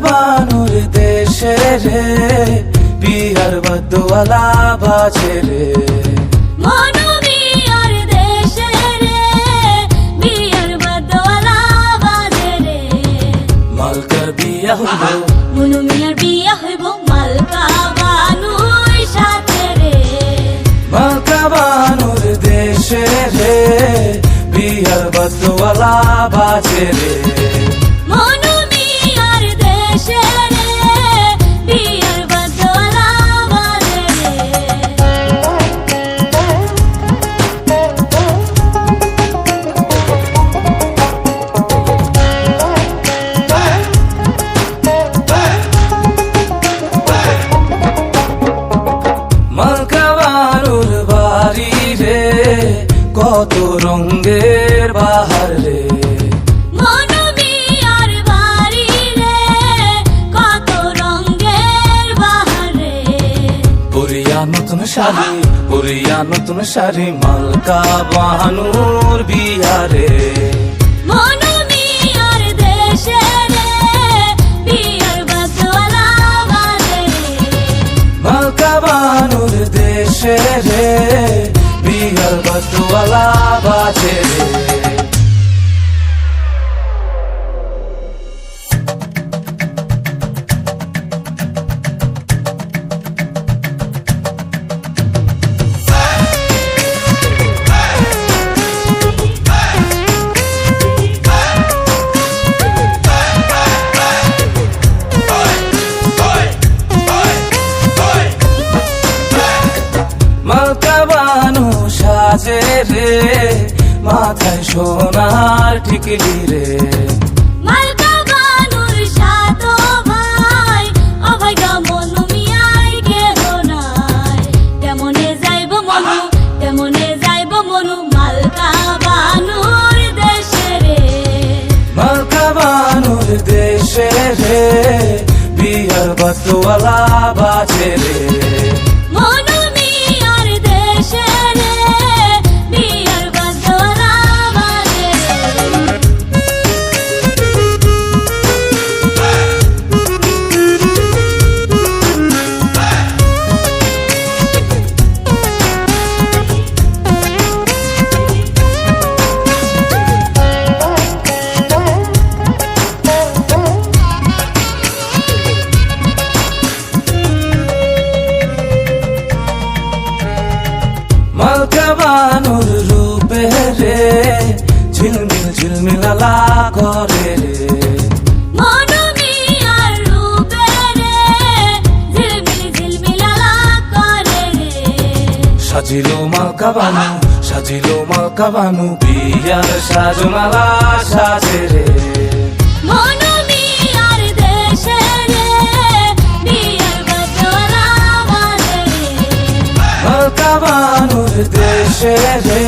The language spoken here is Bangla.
বানুর দেশে রে বিয়ার বদওয়ালা বাজে রে মনু মিয়ার দেশে রে বিয়ার বদওয়ালা বাজে রে মালকার বিয়া হইব মনু মিয়ার বিয়া হইব মালকা বানুর সাথে রে মালকা বানুর দেশে রে বিয়ার বদওয়ালা বাজে রে মনু মিয়ার দেশে রে বিয়ার বদওয়ালা বাজে মালকা বানুর বাড়ি রে কত রঙের বাহার রে মনু মিয়ার বাড়ি রে কত রঙের বাহারে পরিয়া নতুন শাড়ি মালকা বানুর বিয়া রে মনু মিয়ার দেশে রে বিয়ার বদওয়ালা বাজে মালকা বানুর দেশে রে বিয়ার বদওয়ালা বাজে রে মালকা বানু সাজে রে মাথায় সোনার টিকলি রে মালকা বানুর সাতো ভাই অভাই গা মনু মিয়ার কেহ নাই কেমনে যাইব মনু মালকা বানুর দেশে রে মালকা বানুর দেশে রে বিয়ার বদওয়ালা বাজে রে মনু মিয়ার দেশে রে বিয়ার বদওয়ালা বাজে মালকা বানুর রূপে রে ঝিলমিলালা করে রে মনু মিয়ার রূপে রে ঝিলমিলালা করে রে সাজিল মালকা বানু বিয়ার সাজমালা সাজে রে মনু মিয়ার দেশে রে বিয়ার বদওয়ালা বাজে মালকা বানুর দেশে রে